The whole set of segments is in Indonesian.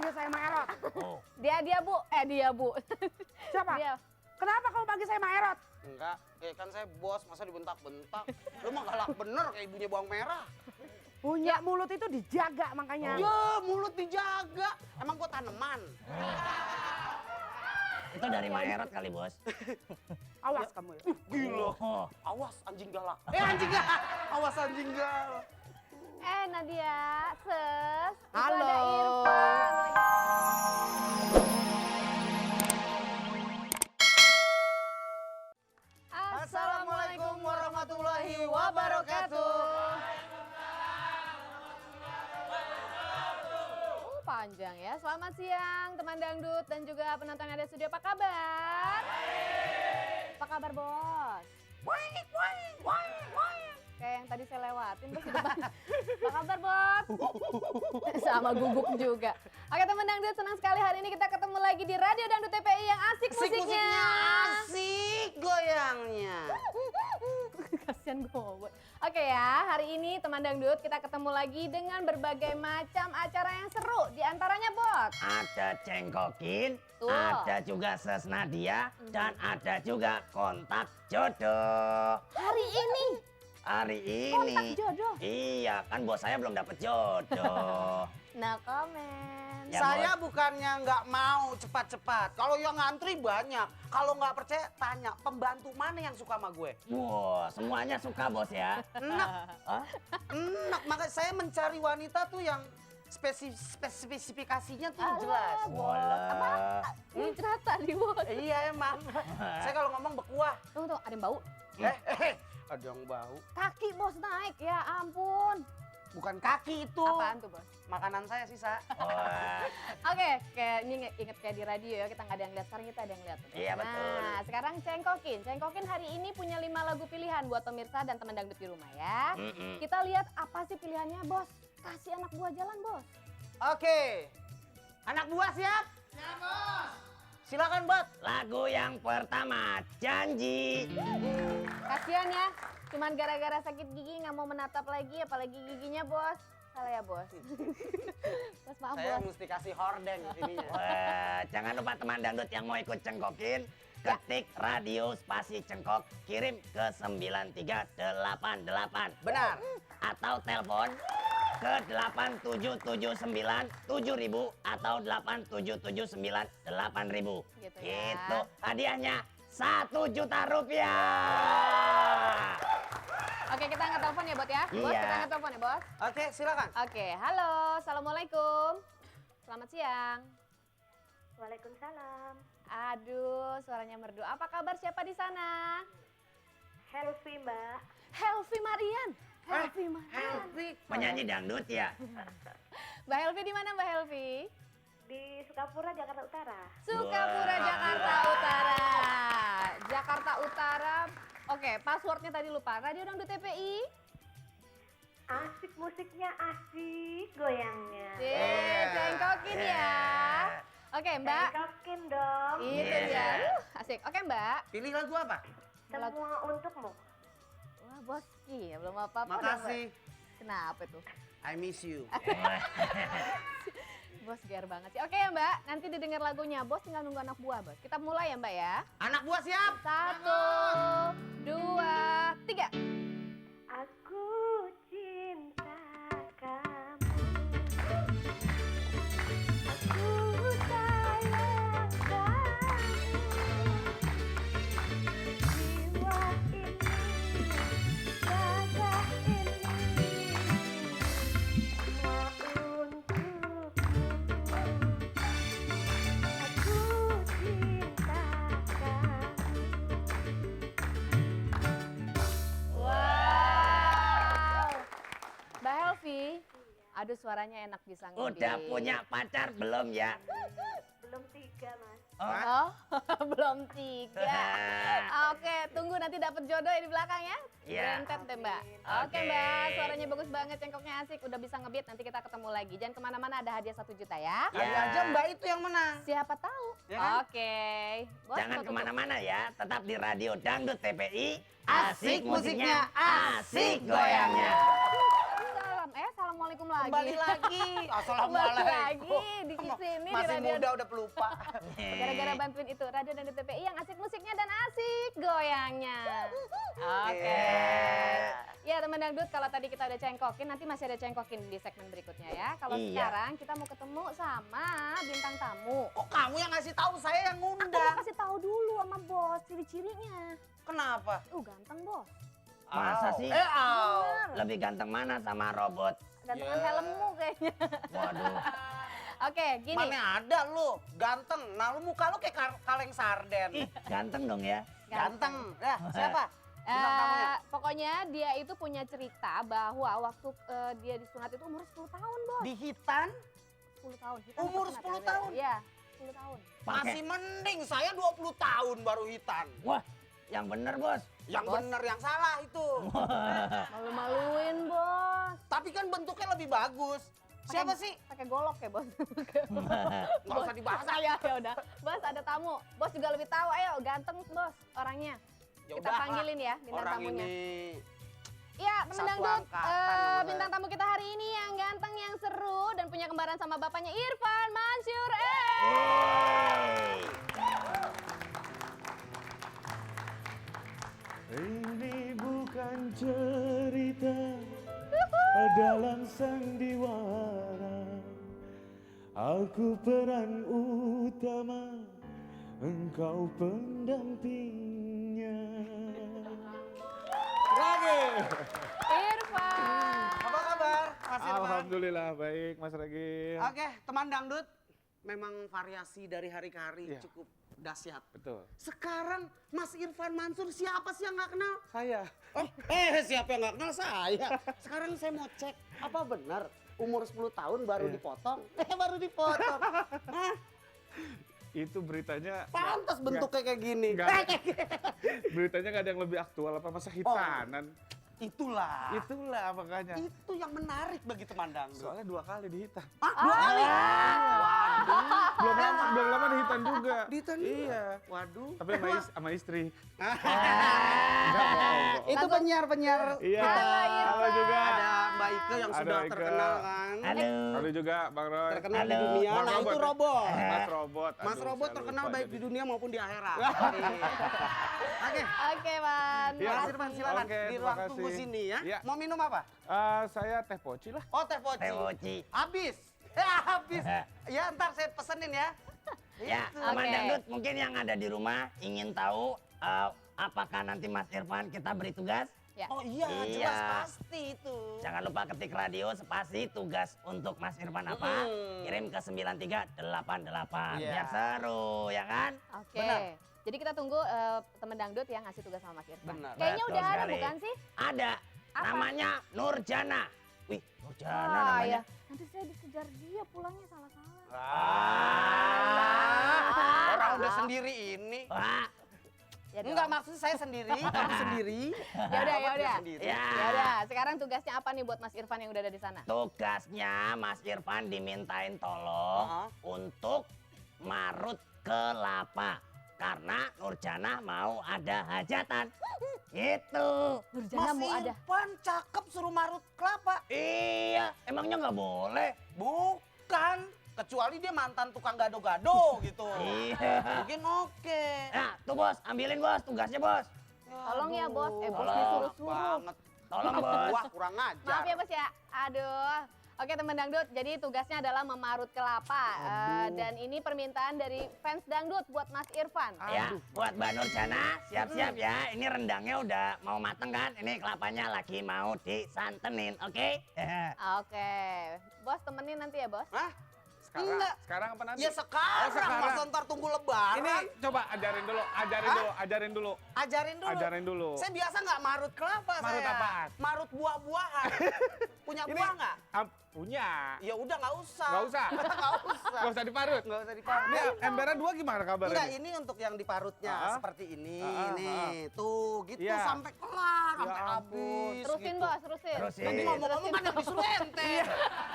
panggil saya Maerot? Oh. Dia Bu. Siapa? Dia. Kenapa kamu panggil saya Maerot? Enggak, kan saya bos, masa dibentak-bentak. Lu mah galak bener kayak ibunya bawang merah. Punya mulut itu dijaga makanya. Ya, mulut dijaga. Emang gua tanaman. Itu dari Maerot kali, Bos. Awas kamu ya. Gila. Oh. Awas anjing galak. Anjing galak. Awas anjing galak. Nadia, Ses. Itu Halo. ada Irfan. Assalamualaikum warahmatullahi wabarakatuh. Panjang ya. Selamat siang teman dangdut dan juga penonton yang ada di studio. Apa kabar? Apa kabar, Bos? Kayak yang tadi saya lewatin Bos di depan. Apa kabar, Bos? Sama guguk juga. Oke teman dangdut, senang sekali hari ini kita ketemu lagi di Radio Dangdut TPI yang asik musiknya. Asik goyangnya. Kasian gue. Oke ya, hari ini teman dangdut kita ketemu lagi dengan berbagai macam acara yang seru. Di antaranya, Bos, Ada cengkokin, Tuh. ada juga Ses Nadia, dan ada juga kontak jodoh. hari ini Hari ini. kontak jodoh. Iya, kan bos saya belum dapet jodoh. No comment. Ya, Saya bukannya nggak mau cepat-cepat. Kalau yang ngantri banyak. Kalau nggak percaya tanya pembantu mana yang suka sama gue. Wah, semuanya suka bos ya. Enak, Hah? enak. Makanya saya mencari wanita tuh yang spesifikasinya tuh jelas. Walah. Ini cerita nih, Bos. Iya emang. Saya kalau ngomong bekuah. Tunggu, ada yang bau. Ada yang bau. Kaki, Bos, naik. Ya ampun. Bukan kaki itu. Apaan tuh, Bos? Makanan saya sisa. Wah. Oke, kayak ini inget kayak di radio ya, kita nggak ada yang lihat, sekarang kita ada yang lihat. Iya, betul. Nah, sekarang Cengkokin. Cengkokin hari ini punya 5 lagu pilihan buat pemirsa dan teman dangdut di rumah ya. Kita lihat apa sih pilihannya, Bos. Kasih anak buah jalan, Bos. Oke. Anak buah siap? Siap, Bos. Silakan, Bot. Lagu yang pertama, Janji. Kasian ya, cuman gara-gara sakit gigi nggak mau menatap lagi, apalagi giginya, Bos. Salah ya, Bos. Bos, maaf, Saya Bos. mesti kasih horden ininya. Wah, jangan lupa teman dangdut yang mau ikut cengkokin, ketik radio spasi cengkok, kirim ke 9388. Benar. Atau telepon ke 8779 7000 atau 8779 8000. Gitu ya. Gitu. Hadiahnya 1 juta rupiah. Oke, kita angkat telepon ya, Bos ya. Bos, Iya. kita angkat telepon ya, Bos. Oke, silakan. Oke, halo, assalamualaikum. Selamat siang. Waalaikumsalam. Aduh, suaranya merdu. Apa kabar, siapa di sana? Helvi, Mbak. Helvi Marian. Helvi Marian. Helvi. Penyanyi dangdut ya. Mbak Helvi di mana, Mbak Helvi? Di Sukapura, Jakarta Utara. Sukapura, Wah. Jakarta Utara. Jakarta Utara. Oke, passwordnya tadi lupa. Radio Dangdut TPI. Asik musiknya, asik goyangnya. Cengkokin ya. Oke, Mbak. Cengkokin dong. Itu Yeah. dia. Asik. Oke, Mbak. Pilih lagu apa? Semua untukmu. Wah, Bos. Iya, belum apa-apa. Makasih. Kenapa tuh? I miss you. Bos biar banget sih. Oke ya, Mbak, nanti didengar lagunya. Bos tinggal nunggu anak buah, Bos. Kita mulai ya, Mbak ya. Anak buah siap? 1, 2, 3. Aku cinta kamu. Aku sayang kamu. Jiwa ini, raga ini. Semua untukmu. Aku cinta kamu. Wow. Mbak Helvi. Aduh, suaranya enak bisa Udah punya pacar belum ya? Belum 3, Mas. Oh, belum 3. Oke, tunggu nanti dapat jodoh di belakang ya. Iya. Rentet deh, Mbak. Oke, Oke. Mbak. Suaranya bagus banget, cengkoknya asik. Udah bisa ngebeat, nanti kita ketemu lagi. Jangan kemana-mana, ada hadiah 1 juta ya. Kali aja Mbak itu yang menang. Siapa tahu. Ya kan? Oke. Bos, Jangan tutup. kemana-mana ya, tetap di Radio Dangdut TPI. Asik musiknya, asik goyangnya. Assalamualaikum lagi. lagi. lagi. Kembali Assalamualaikum. lagi di sini di Masih radio. muda udah pelupa. Gara-gara bantuin itu Radio Dangdut TPI yang asik musiknya dan asik goyangnya. Oke. Ya teman dangdut, kalau tadi kita udah cengkokin, nanti masih ada cengkokin di segmen berikutnya ya. Kalau Iya. sekarang kita mau ketemu sama bintang tamu. Kok kamu yang ngasih tahu, saya yang Aku mau ngundang? kasih tahu dulu sama bos ciri-cirinya. Kenapa? Ganteng bos. Masa sih? Bener. Lebih ganteng mana sama robot? Gantengan Ya. helmmu kayaknya. Waduh. Oke, gini. Mana ada lu, ganteng. Nah lu muka lu kayak kaleng sarden. Ih, ganteng dong ya. Ganteng. Nah, siapa? Bintang tamunya. Pokoknya dia itu punya cerita bahwa waktu dia disunat itu umur 10 tahun, Bos. Di Hitan 10 tahun. Hitam Umur disunat 10 ya? tahun? Iya, 10 tahun. masih mending, saya 20 tahun baru Hitan. Wah, yang bener bos. Yang Bos. bener, yang salah itu. Malu-maluin, Bos. Tapi kan bentuknya lebih bagus. Siapa sih? Pakai golok ya, Bos. Nggak usah dibahas. Ya udah. Bos ada tamu. Bos juga lebih tahu. Ayo, ganteng, Bos, orangnya. Ya Kita udahlah. panggilin ya bintang Orang tamunya. ini Ya, teman Satu dangdut, angkatan, bintang tamu kita hari ini yang ganteng, yang seru, dan punya kembaran sama bapaknya Irfan Mansur. Hey. Ini bukan cerita dalam sandiwara. Aku peran utama, engkau pendampingnya. Rage. Irfan. apa kabar, Mas Irfan? Alhamdulillah baik Mas Ragi. Oke, teman dangdut, memang variasi dari hari ke hari Iya. cukup dahsyat. Betul. Sekarang Mas Irfan Mansur, siapa sih yang nggak kenal? Saya. Siapa yang nggak kenal saya? Sekarang saya mau cek, apa benar umur 10 tahun baru dipotong? Baru dipotong. Hah? Itu beritanya. Pantas bentuknya kayak gini. Nggak. Beritanya nggak ada yang lebih aktual apa masa hitanan. Itulah. Itulah makanya. Itu yang menarik bagi teman dangdut. Soalnya 2 kali dihitan. Ah, 2 kali? Belum lama dihitan juga. Dihitan juga? Iya. Waduh. Tapi sama istri. Itu penyiar-penyiar. Iya. Halo, Halo juga. Ada Mbak Ike yang Ada sudah Ike. terkenal kan. Halo. Halo juga Bang Roy. Terkenal di Halo. dunia. Bang Nah itu Robot. robot. Mas Robot. Mas Aduh, Robot saya terkenal lupa baik jadi. di dunia maupun di akhirat. Oke. Oke, Pan. Iya. Mas Irfan silakan Oke, di terima ruang kasih. tunggu sini ya. Iya. Mau minum apa? Saya teh poci lah. Oh teh poci. Teh poci. Habis. Ya habis. Ya ntar saya pesenin ya. Ya, Itu. teman Oke. dangdut mungkin yang ada di rumah ingin tahu apakah nanti Mas Irfan kita beri tugas? Ya. Oh iya, Iya. jelas pasti itu. Jangan lupa ketik radio spasi tugas untuk Mas Irfan apa? Kirim ke 9388 Iya. biar seru ya kan? Oke. Benar. Jadi kita tunggu teman dangdut yang ngasih tugas sama Mas Irfan. Benar. Kayaknya Betul udah ada sekali. bukan sih? Ada. Apa? Namanya Nurjana. Wih, Nurjana Ah, namanya. ya. Nanti saya dikejar dia pulangnya salah-salah. Orang udah sendiri ini. Wah, Ya Enggak, maksud saya sendiri, kamu sendiri. Ya udah, ya Dia udah. sendiri. ya. Ya udah, sekarang tugasnya apa nih buat Mas Irfan yang udah ada di sana? Tugasnya Mas Irfan dimintain tolong Heeh. untuk marut kelapa. Karena Nurjana mau ada hajatan. Gitu. Nurjana Mas mau ada. Irfan cakep suruh marut kelapa. Iya, emangnya nggak boleh? Bukan, kecuali dia mantan tukang gado-gado gitu. Iya. Mungkin oke. Nah, tuh bos, ambilin bos tugasnya bos. Tolong ya, Bos. Bos Tolong. disuruh-suruh. Banget. Tolong bos. Wah, kurang ajar. Maaf ya, Bos ya. Aduh. Oke teman dangdut, jadi tugasnya adalah memarut kelapa. Dan ini permintaan dari fans dangdut buat Mas Irfan. Ya, buat Mbak Nurjana, siap-siap ya. Ini rendangnya udah mau mateng kan? Ini kelapanya lagi mau disantenin, oke? Oke. Bos temenin nanti ya, Bos. Hah? Sekarang. Enggak. Sekarang apa nanti? Ya sekarang, Oh, sekarang. masa ntar tunggu lebaran. Ini coba ajarin dulu. Ajarin dulu. Ajarin dulu. Saya biasa nggak marut kelapa Marut saya. apaan? Marut buah-buahan. Punya buah nggak? Punya. Ya udah nggak usah. Nggak usah? Nggak usah. Nggak usah diparut. Nggak usah diparut. Ini embernya 2 gimana kabarnya? Enggak, ini untuk yang diparutnya seperti ini. Nih, tuh gitu Iya. sampai kelar, Ya sampai ampun. habis. Terusin gitu. Bos, terusin. Terusin. Tadi ngomong-ngomong kan yang disuruh ente.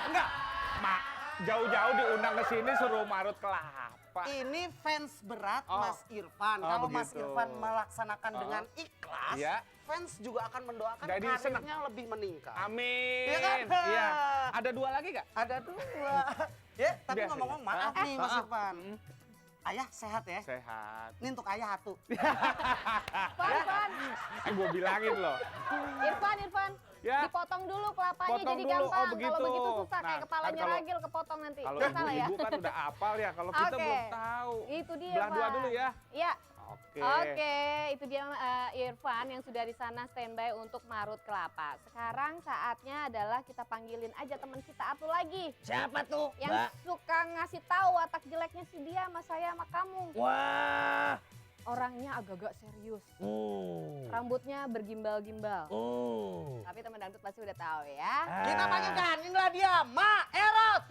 Enggak. Mak, jauh-jauh diundang ke sini suruh marut kelapa. Ini fans berat Oh. Mas Irfan. Oh, Kalau Mas begitu. Irfan melaksanakan dengan ikhlas, Iya. fans juga akan mendoakan Jadi karirnya lebih meningkat. Amin. Iya kan? Iya. Ada 2 lagi nggak? Ada 2. Ya, tapi Biasa, ngomong-ngomong ya. maaf nih Mas Maaf. Irfan. Ayah sehat ya? Sehat. Ini untuk ayah satu. Irfan, Gue bilangin loh. Irfan, Ya. dipotong dulu kelapanya Potong jadi dulu, oh gampang. begitu. Kalau begitu susah Nah, kayak kepalanya kan kalau- ragil kepotong nanti. Kalau Nggak salah ya? ibu kan udah apal ya, kalau kita Oke. belum tahu. Itu dia, Belah 2 Pak. dulu ya. Iya. Oke. Oke, itu dia Irfan yang sudah di sana standby untuk marut kelapa. Sekarang saatnya adalah kita panggilin aja teman kita satu lagi Siapa tuh, yang Mbak? suka ngasih tahu watak jeleknya si dia sama saya sama kamu. Wah. Orangnya agak-agak serius. Uh. Rambutnya bergimbal-gimbal. Tapi teman dangdut pasti udah tahu ya. Kita panggilkan, inilah dia, Ma Erot.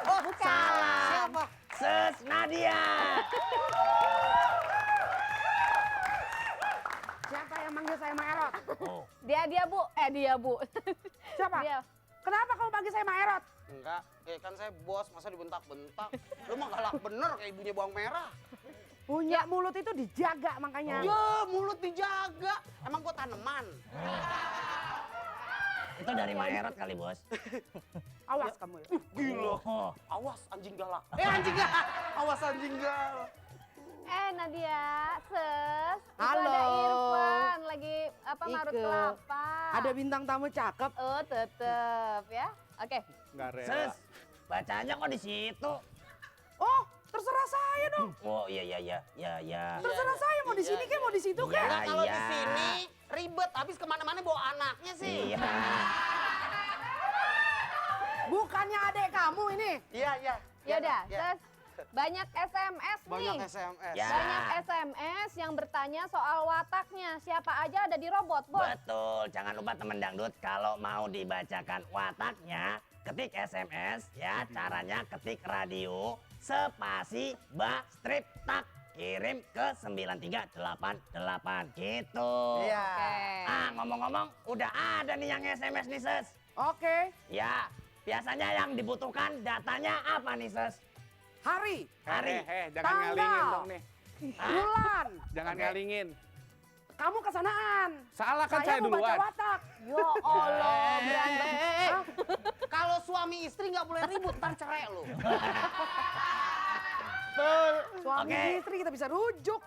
Oh, salah. Siapa? Ses Nadia. Siapa yang manggil saya Maerot? Oh. Dia Bu. Siapa? Dia. Kenapa kamu panggil saya Maerot? Enggak, kan saya bos, masa dibentak-bentak. Lu mah galak bener kayak ibunya bawang merah. Punya mulut itu dijaga makanya. Ya, mulut dijaga. Emang gua tanaman. Itu dari Maerot kali, Bos. Awas kamu ya. Gila. Oh. Awas anjing galak. Anjing galak. Awas anjing galak. Nadia, Ses. Itu Halo. ada Irfan lagi marut Ike. kelapa. Ada bintang tamu cakep. Oh, tetep ya. Oke. Nggak rela. Ses, bacanya kok di situ? Oh, terserah saya dong. Oh, iya. Terserah saya mau di sini kek, mau di situ Iya. kek. Enggak, kalau di iya. sini ribet, habis kemana-mana bawa anaknya sih. Iya. Bukannya adek kamu ini. Iya. Yaudah, Ya. Ses. Banyak SMS Banyak nih. SMS. Ya. Banyak SMS yang bertanya soal wataknya. Siapa aja ada di robot, Bos. Betul, jangan lupa teman dangdut kalau mau dibacakan wataknya, ketik SMS ya, caranya ketik radio spasi ba strip tak kirim ke 9388 gitu. Iya. Oke. Ngomong-ngomong udah ada nih yang SMS nih, Ses. Oke, Ya, biasanya yang dibutuhkan datanya apa nih, Ses? hari, Hari. Jangan Tanggal. ngalingin dong nih. bulan. Jangan Oke. ngalingin. Kamu kesanaan. Salah kan saya mau baca duluan. watak. Ya Allah, berantem. Hah? Kalau suami istri nggak boleh ribut, ntar cerai lu. Suami Oke. istri kita bisa rujuk.